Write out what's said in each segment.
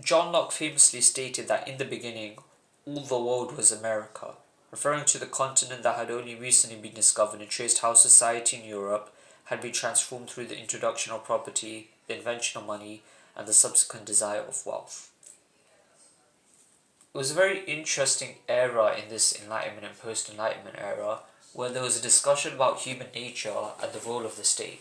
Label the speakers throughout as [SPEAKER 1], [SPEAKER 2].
[SPEAKER 1] John Locke famously stated that in the beginning, all the world was America, referring to the continent that had only recently been discovered, and traced how society in Europe had been transformed through the introduction of property, the invention of money, and the subsequent desire of wealth. It was a very interesting era in this Enlightenment and post Enlightenment era where there was a discussion about human nature and the role of the state.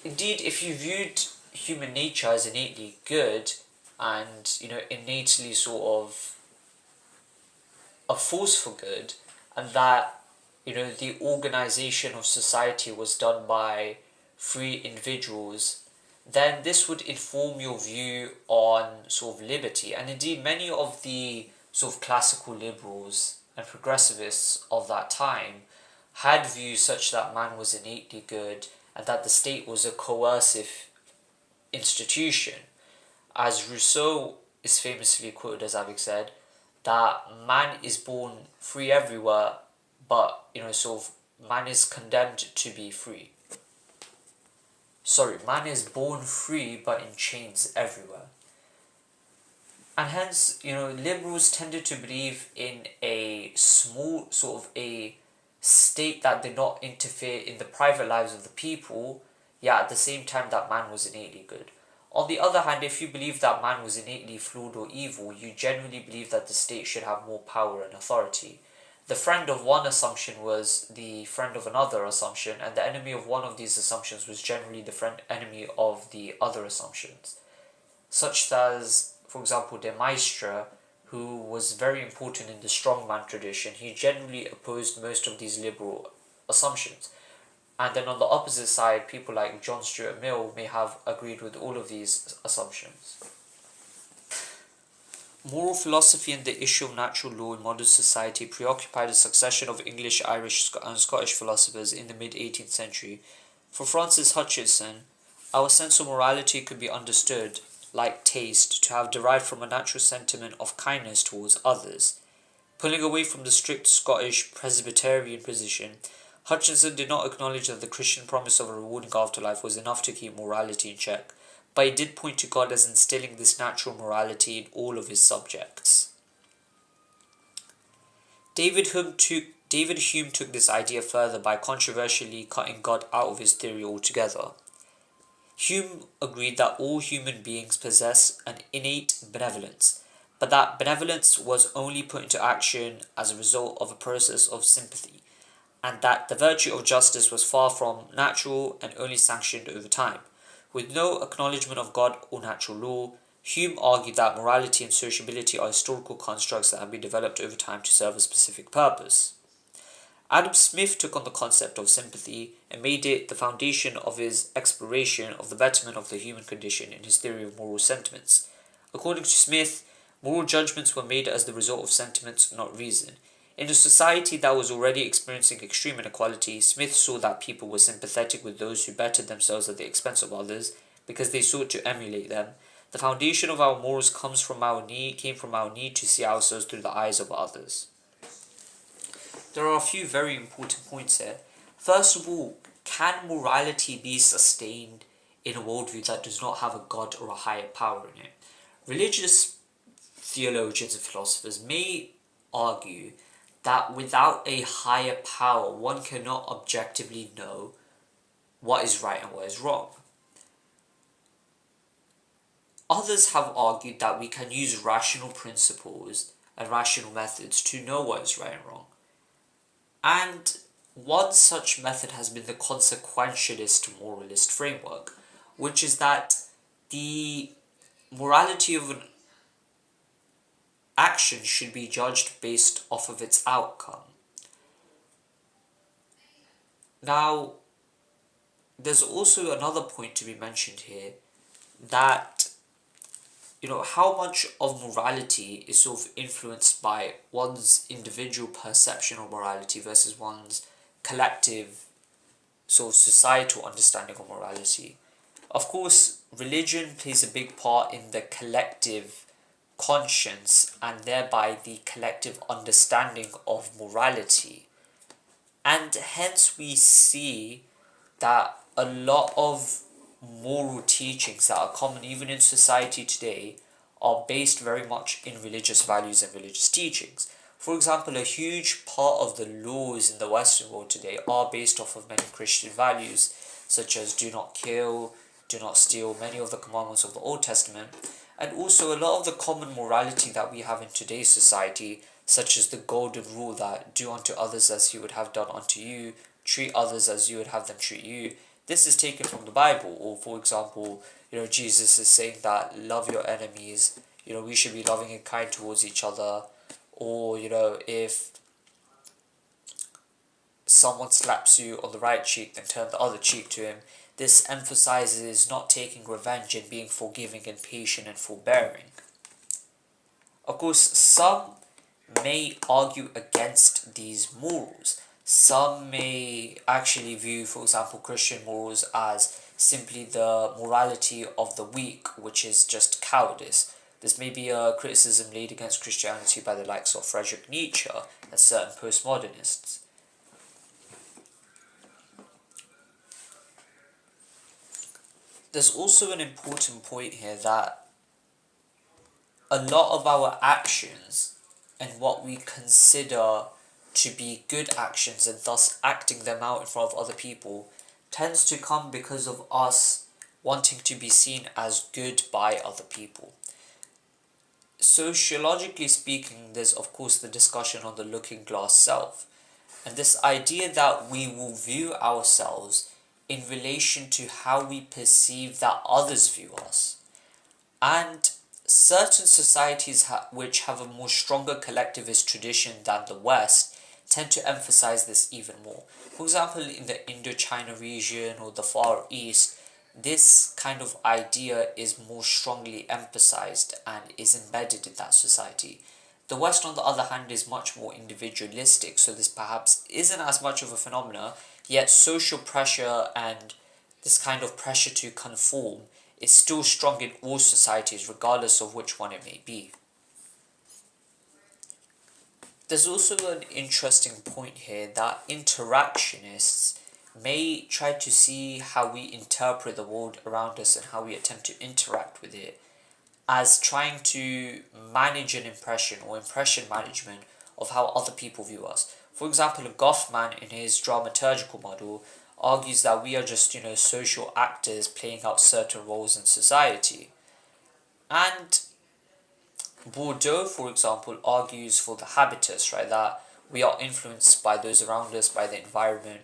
[SPEAKER 1] Indeed, if you viewed human nature as innately good and, innately sort of a force for good, and that, the organization of society was done by free individuals, then this would inform your view on sort of liberty. And indeed, many of the sort of classical liberals and progressivists of that time had views such that man was innately good and that the state was a coercive institution. As Rousseau is famously quoted as having said, that man is born free everywhere, but, sort of, man is condemned to be free. Sorry, man is born free but in chains everywhere. And hence, liberals tended to believe in a small, sort of a state that did not interfere in the private lives of the people, yet at the same time that man was innately good. On the other hand, if you believe that man was innately flawed or evil, you generally believe that the state should have more power and authority. The friend of one assumption was the friend of another assumption, and the enemy of one of these assumptions was generally the enemy of the other assumptions. Such as, for example, de Maistre, who was very important in the strongman tradition, he generally opposed most of these liberal assumptions. And then on the opposite side, people like John Stuart Mill may have agreed with all of these assumptions. Moral philosophy and the issue of natural law in modern society preoccupied a succession of English, Irish, and Scottish philosophers in the mid-18th century. For Francis Hutcheson, our sense of morality could be understood, like taste, to have derived from a natural sentiment of kindness towards others. Pulling away from the strict Scottish Presbyterian position, Hutchinson did not acknowledge that the Christian promise of a rewarding afterlife was enough to keep morality in check, but he did point to God as instilling this natural morality in all of his subjects. David Hume took this idea further by controversially cutting God out of his theory altogether. Hume agreed that all human beings possess an innate benevolence, but that benevolence was only put into action as a result of a process of sympathy, and that the virtue of justice was far from natural and only sanctioned over time. With no acknowledgement of God or natural law, Hume argued that morality and sociability are historical constructs that have been developed over time to serve a specific purpose. Adam Smith took on the concept of sympathy and made it the foundation of his exploration of the betterment of the human condition in his theory of moral sentiments. According to Smith, moral judgments were made as the result of sentiments, not reason. In a society that was already experiencing extreme inequality, Smith saw that people were sympathetic with those who bettered themselves at the expense of others because they sought to emulate them. The foundation of our morals came from our need to see ourselves through the eyes of others. There are a few very important points here. First of all, can morality be sustained in a worldview that does not have a God or a higher power in it? Religious theologians and philosophers may argue that without a higher power, one cannot objectively know what is right and what is wrong. Others have argued that we can use rational principles and rational methods to know what is right and wrong. And one such method has been the consequentialist moralist framework, which is that the morality of an action should be judged based off of its outcome. Now, there's also another point to be mentioned here, that how much of morality is sort of influenced by one's individual perception of morality versus one's collective sort of societal understanding of morality. Of course, religion plays a big part in the collective conscience and thereby the collective understanding of morality. And hence we see that a lot of moral teachings that are common even in society today are based very much in religious values and religious teachings. For example, a huge part of the laws in the Western world today are based off of many Christian values, such as do not kill, do not steal, many of the commandments of the Old Testament, and also a lot of the common morality that we have in today's society, such as the golden rule that do unto others as you would have done unto you, treat others as you would have them treat you. This is taken from the Bible. Or for example, Jesus is saying that love your enemies. We should be loving and kind towards each other. Or if someone slaps you on the right cheek, then turn the other cheek to him. This emphasizes not taking revenge and being forgiving and patient and forbearing. Of course, some may argue against these morals. Some may actually view, for example, Christian morals as simply the morality of the weak, which is just cowardice. This may be a criticism laid against Christianity by the likes of Friedrich Nietzsche and certain postmodernists. There's also an important point here that a lot of our actions and what we consider to be good actions and thus acting them out in front of other people tends to come because of us wanting to be seen as good by other people. Sociologically speaking, there's of course the discussion on the looking glass self, and this idea that we will view ourselves in relation to how we perceive that others view us. And certain societies which have a more stronger collectivist tradition than the West tend to emphasize this even more. For example, in the Indochina region or the Far East, this kind of idea is more strongly emphasized and is embedded in that society. The West, on the other hand, is much more individualistic, so this perhaps isn't as much of a phenomena, yet social pressure and this kind of pressure to conform is still strong in all societies, regardless of which one it may be. There's also an interesting point here that interactionists may try to see how we interpret the world around us and how we attempt to interact with it as trying to manage an impression or impression management of how other people view us. For example, Goffman in his dramaturgical model argues that we are just, social actors playing out certain roles in society. And Bourdieu, for example, argues for the habitus, right? That we are influenced by those around us, by the environment.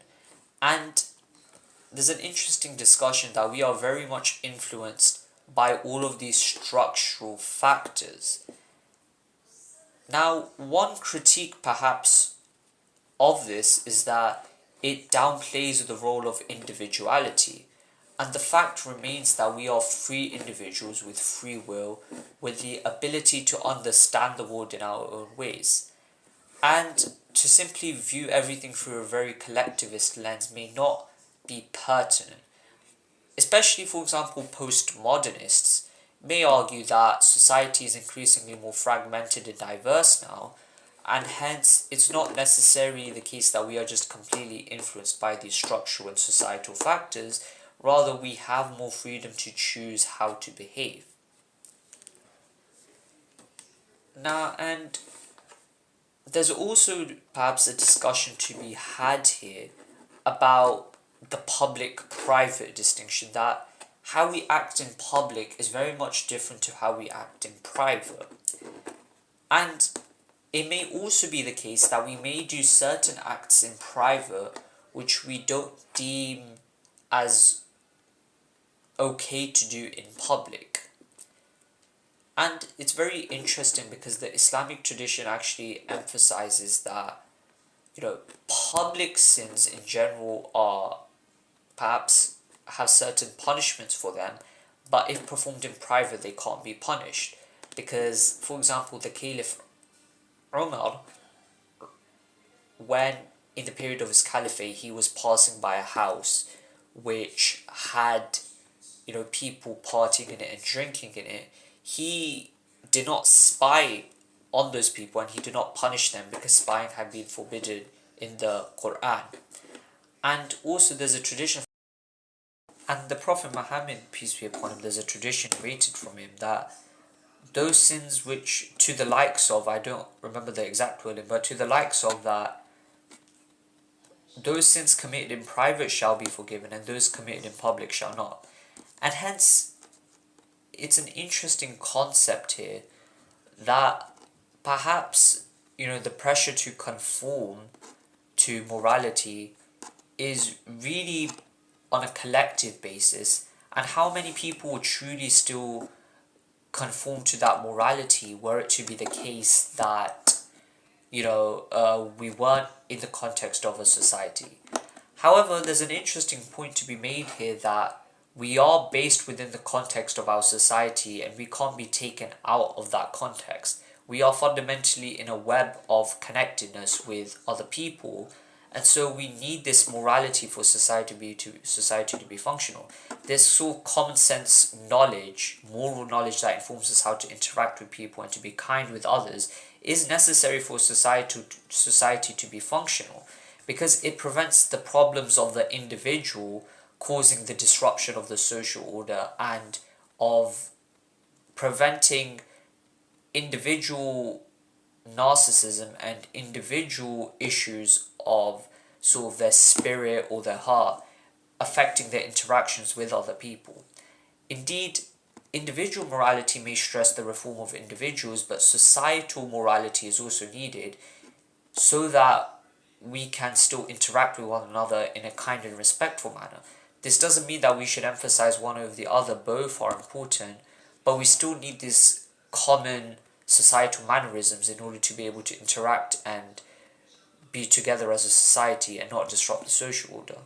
[SPEAKER 1] And there's an interesting discussion that we are very much influenced by all of these structural factors. Now, one critique perhaps of this is that it downplays the role of individuality. And the fact remains that we are free individuals with free will, with the ability to understand the world in our own ways. And to simply view everything through a very collectivist lens may not be pertinent. Especially, for example, postmodernists may argue that society is increasingly more fragmented and diverse now, and hence it's not necessarily the case that we are just completely influenced by these structural and societal factors. Rather, we have more freedom to choose how to behave. Now, and there's also perhaps a discussion to be had here about the public-private distinction, that how we act in public is very much different to how we act in private. And it may also be the case that we may do certain acts in private which we don't deem as okay to do in public. And it's very interesting because the Islamic tradition actually emphasizes that, public sins in general are perhaps have certain punishments for them, but if performed in private, they can't be punished. Because, for example, the Caliph Umar, when in the period of his caliphate, he was passing by a house which had people partying in it and drinking in it, he did not spy on those people and he did not punish them because spying had been forbidden in the Quran. And also there's a tradition And the Prophet Muhammad, peace be upon him, there's a tradition narrated from him that those sins which, to the likes of, I don't remember the exact wording, but to the likes of that, those sins committed in private shall be forgiven, and those committed in public shall not. And hence, it's an interesting concept here that perhaps, the pressure to conform to morality is really on a collective basis, and how many people would truly still conform to that morality were it to be the case that we weren't in the context of a society. However, there's an interesting point to be made here that we are based within the context of our society and we can't be taken out of that context. We are fundamentally in a web of connectedness with other people, and so we need this morality for society to be functional. This sort of common sense knowledge, moral knowledge that informs us how to interact with people and to be kind with others is necessary for society to be functional, because it prevents the problems of the individual causing the disruption of the social order, and of preventing individual narcissism and individual issues of sort of their spirit or their heart affecting their interactions with other people. Indeed, individual morality may stress the reform of individuals, but societal morality is also needed so that we can still interact with one another in a kind and respectful manner. This doesn't mean that we should emphasize one over the other, both are important, but we still need these common societal mannerisms in order to be able to interact and be together as a society and not disrupt the social order.